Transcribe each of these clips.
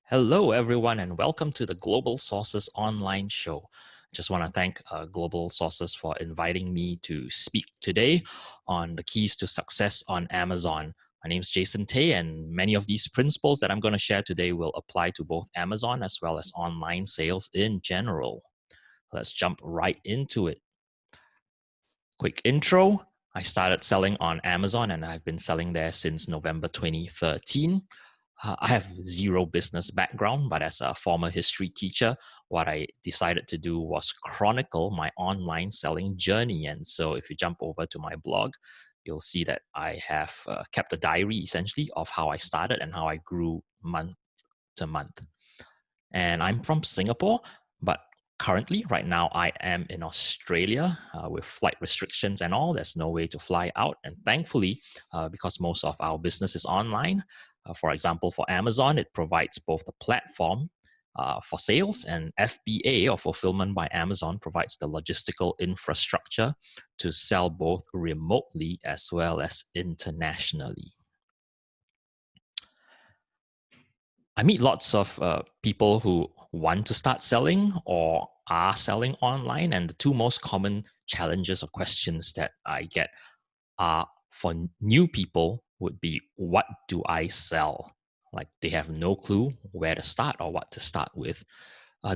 Hello, everyone, and welcome to the Global Sources online show. I just want to thank Global Sources for inviting me to speak today on the keys to success on Amazon. My name is Jason Tay, and many of these principles that I'm going to share today will apply to both Amazon as well as online sales in general. Let's jump right into it. Quick intro. I started selling on Amazon and I've been selling there since November 2013. I have zero business background, but as a former history teacher, what I decided to do was chronicle my online selling journey. And so if you jump over to my blog, you'll see that I have kept a diary essentially of how I started and how I grew month to month. And I'm from Singapore, but currently, right now, I am in Australia with flight restrictions and all. There's no way to fly out. And thankfully, because most of our business is online, for example, for Amazon, it provides both the platform for sales, and FBA or Fulfillment by Amazon provides the logistical infrastructure to sell both remotely as well as internationally. I meet lots of people who want to start selling or are selling online. And the two most common challenges or questions that I get are for new people would be, what do I sell? Like they have no clue where to start or what to start with.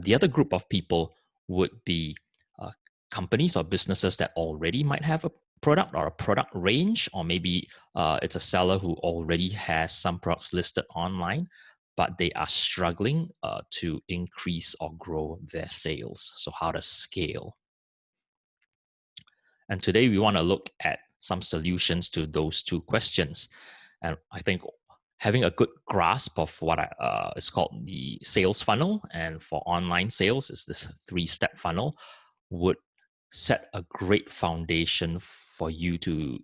The other group of people would be companies or businesses that already might have a product or a product range, or maybe it's a seller who already has some products listed online, but they are struggling to increase or grow their sales. So how to scale. And today we want to look at some solutions to those two questions. And I think having a good grasp of what is called the sales funnel, and for online sales is this 3-step funnel, would set a great foundation for you to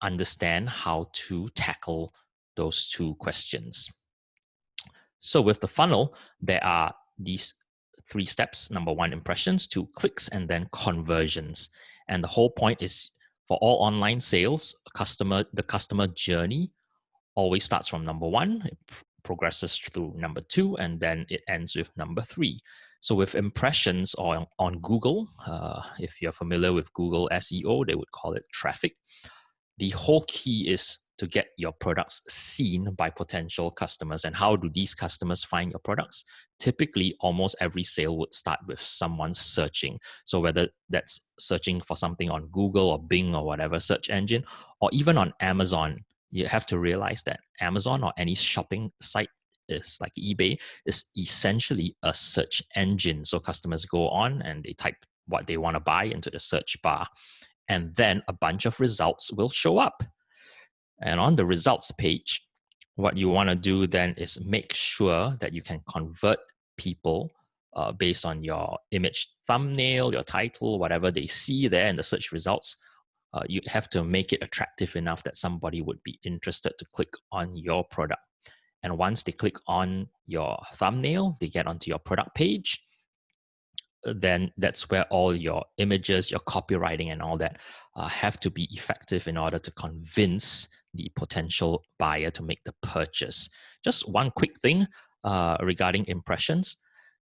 understand how to tackle those two questions. So with the funnel, there are these 3 steps. Number 1, impressions; 2, clicks; and then conversions. And the whole point is, for all online sales, the customer journey always starts from number 1, it progresses through number 2, and then it ends with number 3. So with impressions on Google, if you're familiar with Google SEO, they would call it traffic. The whole key is to get your products seen by potential customers. And how do these customers find your products? Typically, almost every sale would start with someone searching. So whether that's searching for something on Google or Bing or whatever search engine, or even on Amazon, you have to realize that Amazon or any shopping site is like eBay is essentially a search engine. So customers go on and they type what they want to buy into the search bar, and then a bunch of results will show up. And on the results page, what you want to do then is make sure that you can convert people based on your image thumbnail, your title, whatever they see there in the search results. You have to make it attractive enough that somebody would be interested to click on your product. And once they click on your thumbnail, they get onto your product page. Then that's where all your images, your copywriting, and all that have to be effective in order to convince the potential buyer to make the purchase. Just one quick thing regarding impressions.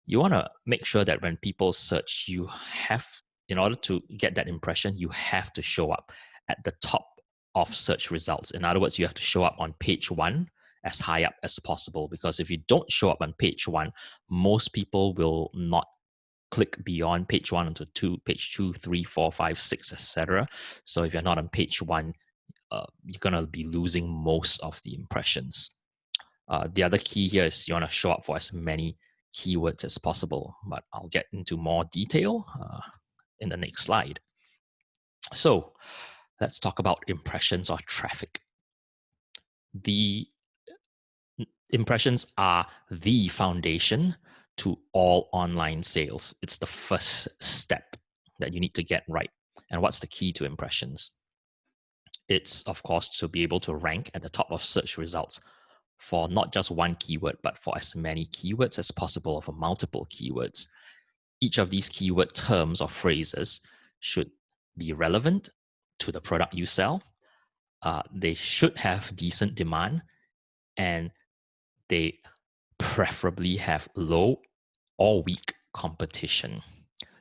You want to make sure that when people search, you have, in order to get that impression, you have to show up at the top of search results. In other words, you have to show up on page 1 as high up as possible, because if you don't show up on page 1, most people will not click beyond page 1 onto page 2, 3, 4, 5, 6, etc. So if you're not on page 1, you're going to be losing most of the impressions. The other key here is you want to show up for as many keywords as possible, but I'll get into more detail in the next slide. So let's talk about impressions or traffic. The impressions are the foundation to all online sales. It's the first step that you need to get right. And what's the key to impressions? It's, of course, to be able to rank at the top of search results for not just one keyword, but for as many keywords as possible, or for multiple keywords. Each of these keyword terms or phrases should be relevant to the product you sell. They should have decent demand, and they preferably have low or weak competition.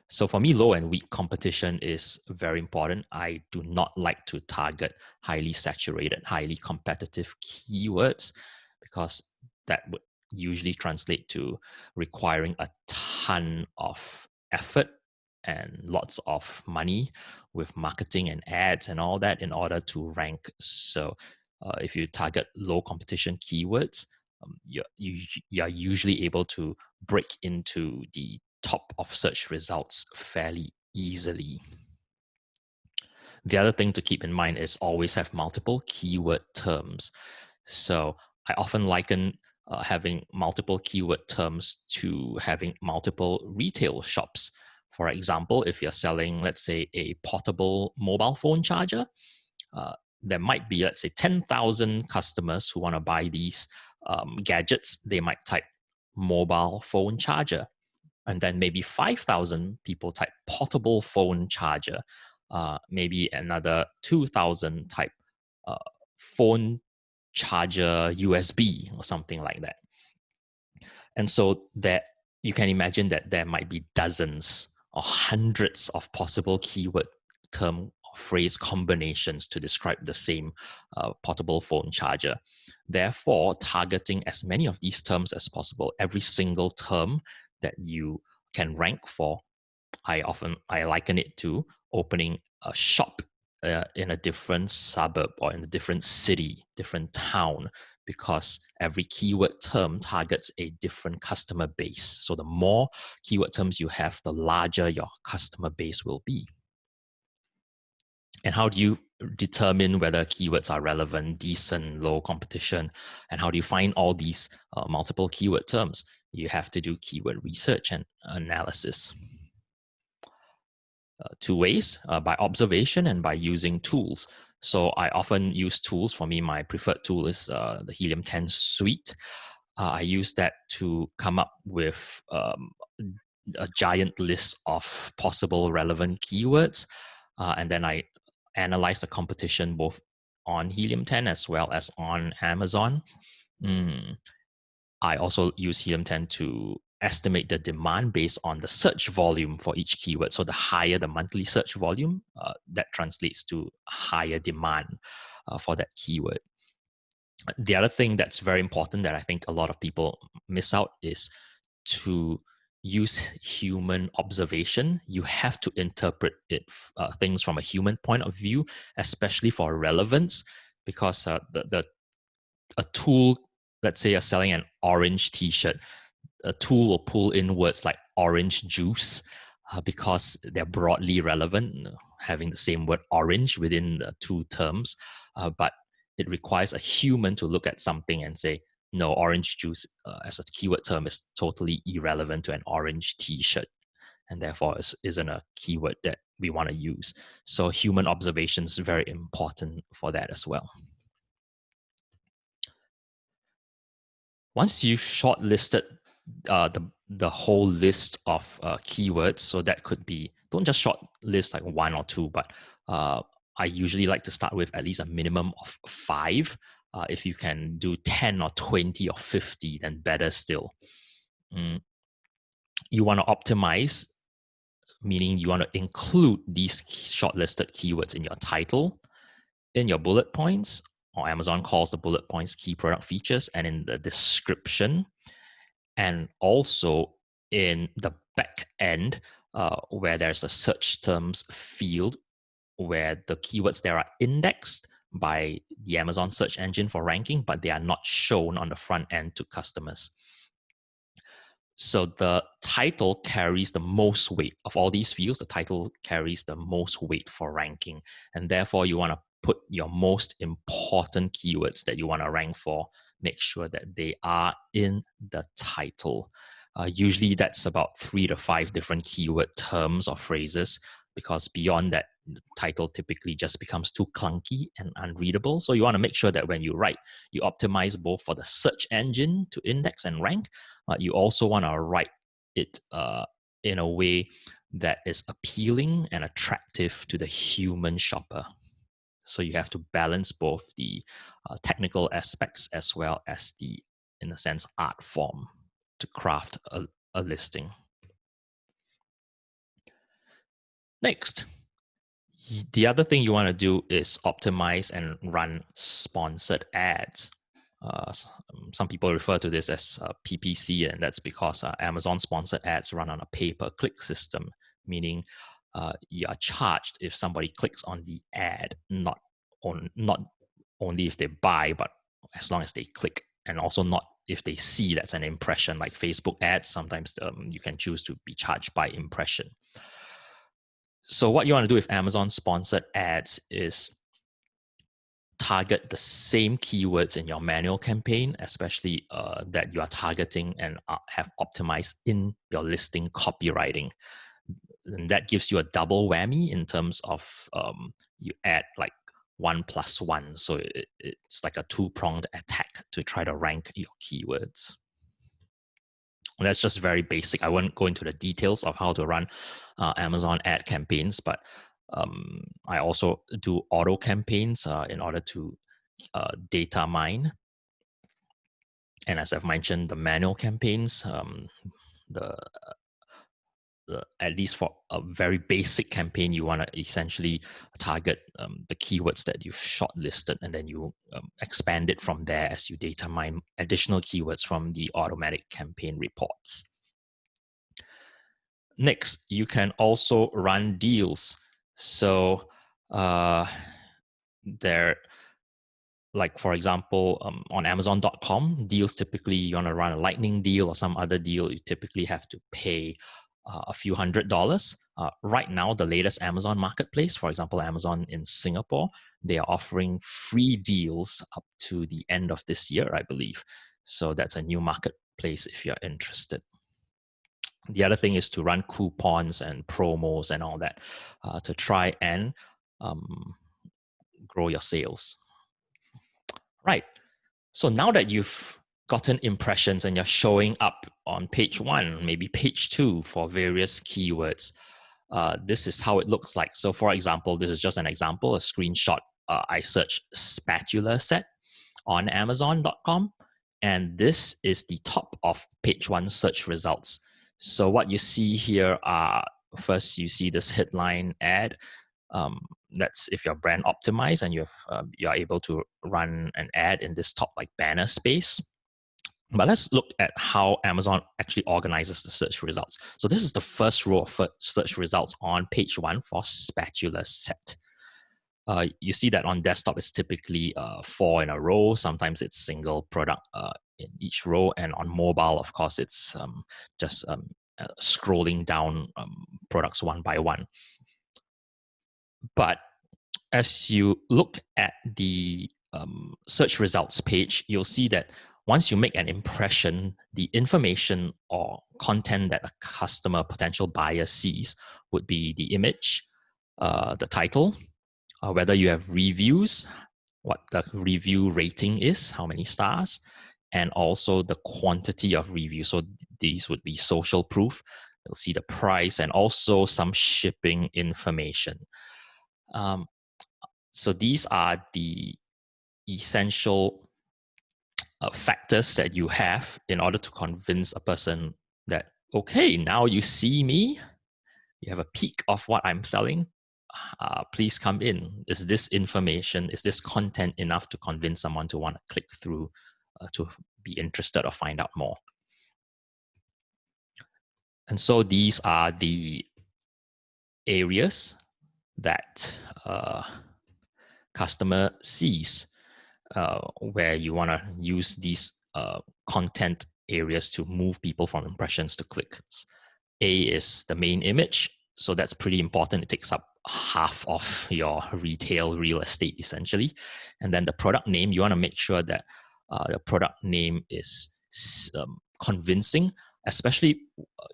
So for me, low and weak competition is very important. I do not like to target highly saturated, highly competitive keywords because that would usually translate to requiring a ton of effort and lots of money with marketing and ads and all that in order to rank. So if you target low competition keywords, you're usually able to break into the top of search results fairly easily. The other thing to keep in mind is always have multiple keyword terms. So I often liken having multiple keyword terms to having multiple retail shops. For example, if you're selling, let's say, a portable mobile phone charger, there might be, let's say, 10,000 customers who want to buy these gadgets. They might type mobile phone charger, and then maybe 5,000 people type portable phone charger, maybe another 2,000 type phone charger USB or something like that. And so that you can imagine that there might be dozens or hundreds of possible keyword term or phrase combinations to describe the same portable phone charger. Therefore, targeting as many of these terms as possible, every single term that you can rank for, I liken it to opening a shop in a different suburb or in a different city, different town, because every keyword term targets a different customer base. So the more keyword terms you have, the larger your customer base will be. And how do you determine whether keywords are relevant, decent, low competition? And how do you find all these multiple keyword terms? You have to do keyword research and analysis. Two ways, by observation and by using tools. So I often use tools. For me, my preferred tool is the Helium 10 suite. I use that to come up with a giant list of possible relevant keywords. And then I analyze the competition both on Helium 10 as well as on Amazon. I also use Helium 10 to estimate the demand based on the search volume for each keyword. So the higher the monthly search volume, that translates to higher demand for that keyword. The other thing that's very important that I think a lot of people miss out is to use human observation. You have to interpret things from a human point of view, especially for relevance, because a tool, let's say you're selling an orange t-shirt, a tool will pull in words like orange juice because they're broadly relevant, having the same word orange within the two terms. But it requires a human to look at something and say, no, orange juice as a keyword term is totally irrelevant to an orange t-shirt, and therefore isn't a keyword that we want to use. So human observation is very important for that as well. Once you've shortlisted the whole list of keywords, so that could be, don't just shortlist like one or two, but I usually like to start with at least a minimum of 5. If you can do 10 or 20 or 50, then better still. You want to optimize, meaning you want to include these shortlisted keywords in your title, in your bullet points, or Amazon calls the bullet points key product features, and in the description, and also in the back end where there's a search terms field where the keywords there are indexed by the Amazon search engine for ranking, but they are not shown on the front end to customers. So the title carries the most weight of all these fields. The title carries the most weight for ranking, and therefore you want to put your most important keywords that you want to rank for, make sure that they are in the title. Usually that's about 3 to 5 different keyword terms or phrases, because beyond that, the title typically just becomes too clunky and unreadable. So you want to make sure that when you write, you optimize both for the search engine to index and rank, but you also want to write it in a way that is appealing and attractive to the human shopper. So you have to balance both the technical aspects as well as the in a sense, art form to craft a listing. Next, the other thing you want to do is optimize and run sponsored ads. Some people refer to this as PPC, and that's because Amazon sponsored ads run on a pay-per-click system, meaning you are charged if somebody clicks on the ad, not only if they buy, but as long as they click, and also not if they see that's an impression. Like Facebook ads, sometimes you can choose to be charged by impression. So what you want to do with Amazon sponsored ads is target the same keywords in your manual campaign, especially that you are targeting and have optimized in your listing copywriting. And that gives you a double whammy in terms of you add like 1+1. So it's like a two-pronged attack to try to rank your keywords. And that's just very basic. I won't go into the details of how to run Amazon ad campaigns, but I also do auto campaigns in order to data mine. And as I've mentioned, the manual campaigns, at least for a very basic campaign, you want to essentially target the keywords that you've shortlisted, and then you expand it from there as you data mine additional keywords from the automatic campaign reports. Next, you can also run deals. So like for example, on Amazon.com, deals typically you want to run a lightning deal or some other deal, you typically have to pay a few $100s. Right now, the latest Amazon marketplace, for example, Amazon in Singapore, they are offering free deals up to the end of this year, I believe. So that's a new marketplace if you're interested. The other thing is to run coupons and promos and all that to try and grow your sales. Right. So now that you've gotten impressions and you're showing up on page 1, maybe page 2 for various keywords, this is how it looks like. So for example, this is just an example, a screenshot. I searched spatula set on Amazon.com, and this is the top of page 1 search results. So what you see here are, first you see this headline ad. That's if you're brand optimized and you're able to run an ad in this top like banner space. But let's look at how Amazon actually organizes the search results. So this is the first row of search results on page 1 for spatula set. You see that on desktop it's typically 4 in a row. Sometimes it's single product in each row, and on mobile, of course, it's just scrolling down products one by one. But as you look at the search results page, you'll see that once you make an impression, the information or content that a customer, potential buyer sees would be the image, the title, whether you have reviews, what the review rating is, how many stars, and also the quantity of reviews. So these would be social proof. You'll see the price and also some shipping information. So these are the essential factors that you have in order to convince a person that, okay, now you see me, you have a peek of what I'm selling, please come in. Is this information, is this content enough to convince someone to want to click through to be interested or find out more? And so these are the areas that customer sees where you want to use these content areas to move people from impressions to clicks. A is the main image. So that's pretty important. It takes up half of your retail real estate, essentially. And then the product name, you want to make sure that the product name is convincing. Especially,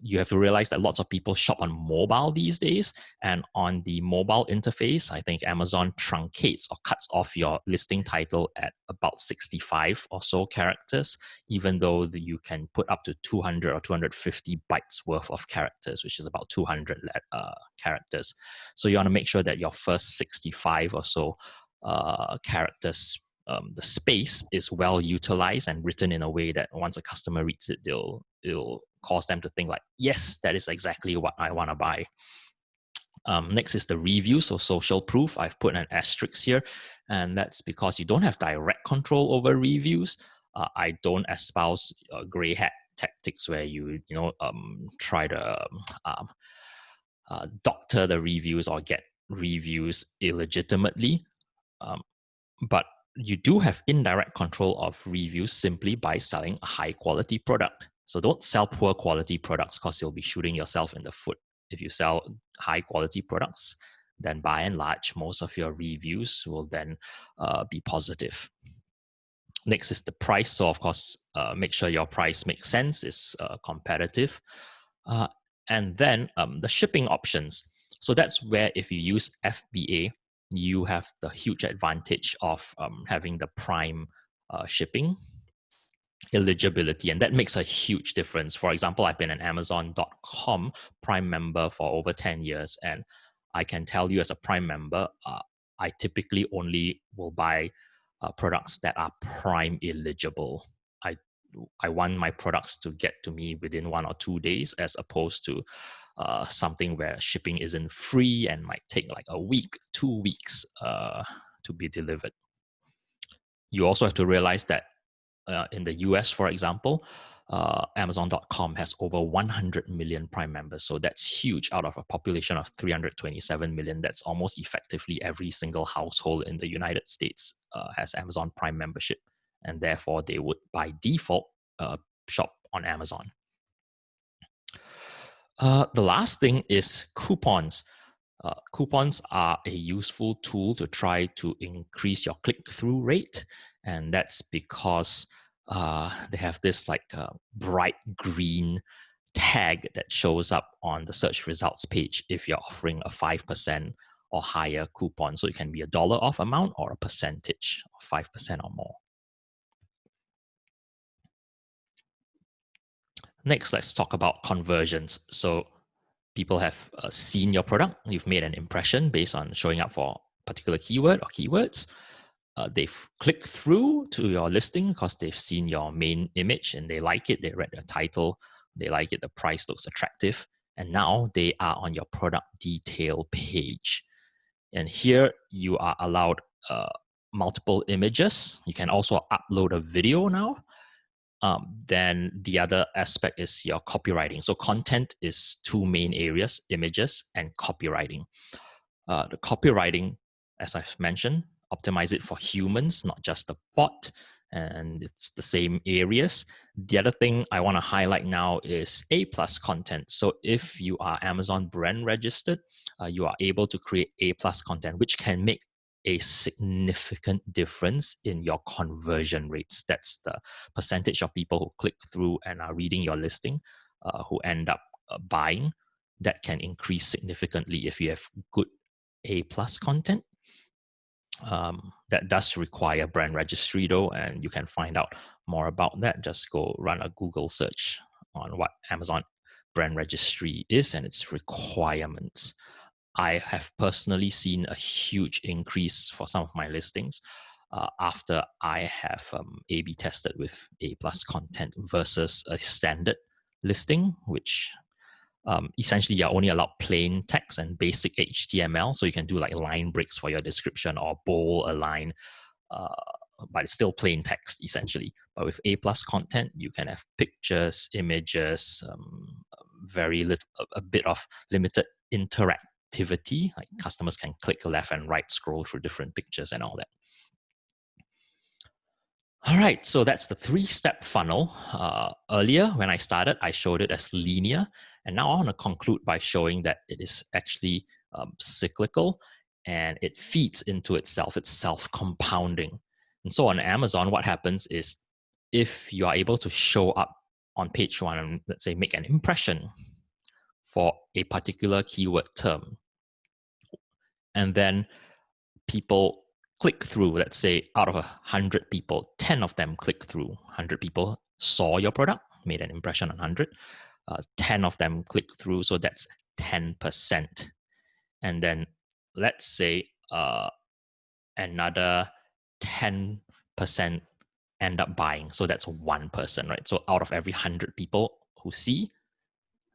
you have to realize that lots of people shop on mobile these days. And on the mobile interface, I think Amazon truncates or cuts off your listing title at about 65 or so characters, even though you can put up to 200 or 250 bytes worth of characters, which is about 200 characters. So you want to make sure that your first 65 or so characters the space is well utilized and written in a way that once a customer reads it, it'll cause them to think like, yes, that is exactly what I want to buy. Next is the reviews or social proof. I've put an asterisk here, and that's because you don't have direct control over reviews. I don't espouse gray hat tactics where you try to doctor the reviews or get reviews illegitimately. But you do have indirect control of reviews simply by selling a high quality product. So don't sell poor quality products because you'll be shooting yourself in the foot. If you sell high quality products, then by and large, most of your reviews will then be positive. Next is the price. So of course, make sure your price makes sense, is competitive. And then the shipping options. So that's where if you use FBA, you have the huge advantage of having the prime shipping eligibility, and that makes a huge difference. For example, I've been an Amazon.com Prime member for over 10 years, and I can tell you as a Prime member, I typically only will buy products that are Prime eligible. I want my products to get to me within 1 or 2 days, as opposed to something where shipping isn't free and might take like a week, 2 weeks to be delivered. You also have to realize that in the US, for example, Amazon.com has over 100 million Prime members. So that's huge out of a population of 327 million. That's almost effectively every single household in the United States has Amazon Prime membership. And therefore, they would by default shop on Amazon. The last thing is coupons. Coupons are a useful tool to try to increase your click-through rate, and that's because they have this like bright green tag that shows up on the search results page if you're offering a 5% or higher coupon. So it can be $1 off amount or a percentage of 5% or more. Next, let's talk about conversions. So people have seen your product, you've made an impression based on showing up for a particular keyword or keywords. They've clicked through to your listing because they've seen your main image and they like it. They read the title, they like it, the price looks attractive, and now they are on your product detail page. And here you are allowed multiple images. You can also upload a video now. Then the other aspect is your copywriting. So content is 2 main areas, images and copywriting. The copywriting, as I've mentioned, optimize it for humans, not just the bot, and it's the same areas. The other thing I want to highlight now is A+ content. So if you are Amazon brand registered, you are able to create A+ content, which can make a significant difference in your conversion rates. That's the percentage of people who click through and are reading your listing, who end up buying. That can increase significantly if you have good A+ content. That does require brand registry though, and you can find out more about that. Just go run a Google search on what Amazon brand registry is and its requirements. I have personally seen a huge increase for some of my listings after I have A/B tested with A+ content versus a standard listing, which essentially you're only allowed plain text and basic HTML. So you can do like line breaks for your description or bold, align, but it's still plain text essentially. But with A+ content, you can have pictures, images, a bit of limited interactivity, like customers can click left and right, scroll through different pictures and all that. All right, so that's the 3-step funnel. Earlier, when I started, I showed it as linear, and now I want to conclude by showing that it is actually cyclical, and it feeds into itself. It's self-compounding. And so on Amazon, what happens is if you are able to show up on page 1 and, let's say, make an impression for a particular keyword term, and then people click through, let's say out of 100 people, 10 of them click through. 100 people saw your product, made an impression on 100. 10 of them click through, so that's 10%. And then let's say another 10 10% end up buying. So that's one person, right? So out of every 100 people who see,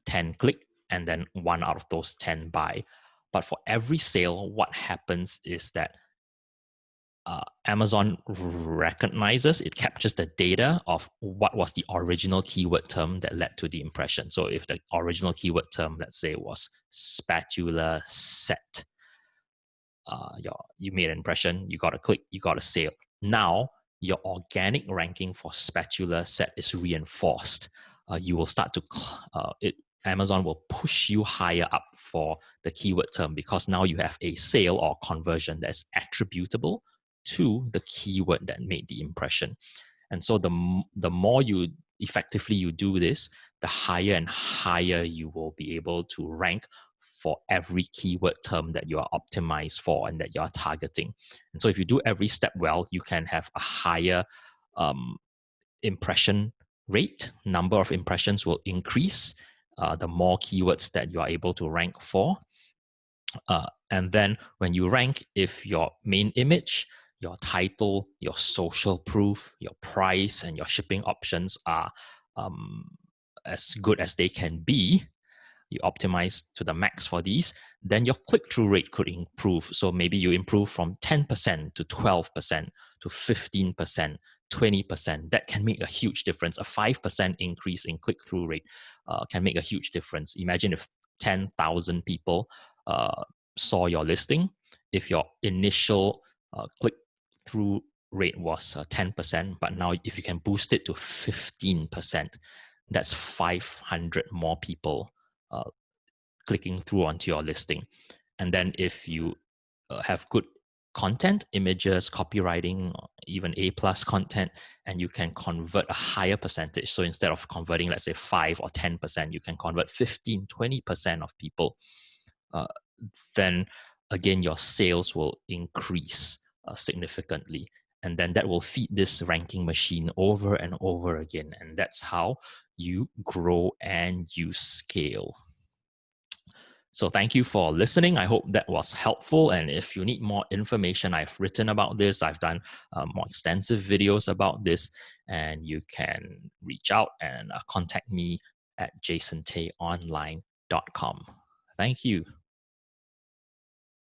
10 click, and then one out of those 10 buy. But for every sale, what happens is that Amazon recognizes, it captures the data of what was the original keyword term that led to the impression. So if the original keyword term, let's say, was spatula set, you made an impression, you got a click, you got a sale. Now your organic ranking for spatula set is reinforced. You will start to Amazon will push you higher up for the keyword term because now you have a sale or conversion that is attributable to the keyword that made the impression. And so the more you effectively you do this, the higher and higher you will be able to rank for every keyword term that you are optimized for and that you are targeting. And so if you do every step well, you can have a higher impression rate. Number of impressions will increase the more keywords that you are able to rank for. And then when you rank, if your main image, your title, your social proof, your price, and your shipping options are as good as they can be, you optimize to the max for these, then your click-through rate could improve. So maybe you improve from 10% to 12% to 15%, 20%. That can make a huge difference. A 5% increase in click-through rate can make a huge difference. Imagine if 10,000 people saw your listing. If your initial click-through rate was 10%, but now if you can boost it to 15%, that's 500 more people clicking through onto your listing. And then if you have good content, images, copywriting, even A+ content, and you can convert a higher percentage. So instead of converting, let's say 5 or 10%, you can convert 15, 20% of people. Then again, your sales will increase significantly. And then that will feed this ranking machine over and over again. And that's how you grow and you scale. So thank you for listening. I hope that was helpful. And if you need more information, I've written about this. I've done more extensive videos about this. And you can reach out and contact me at jasontayonline.com. Thank you.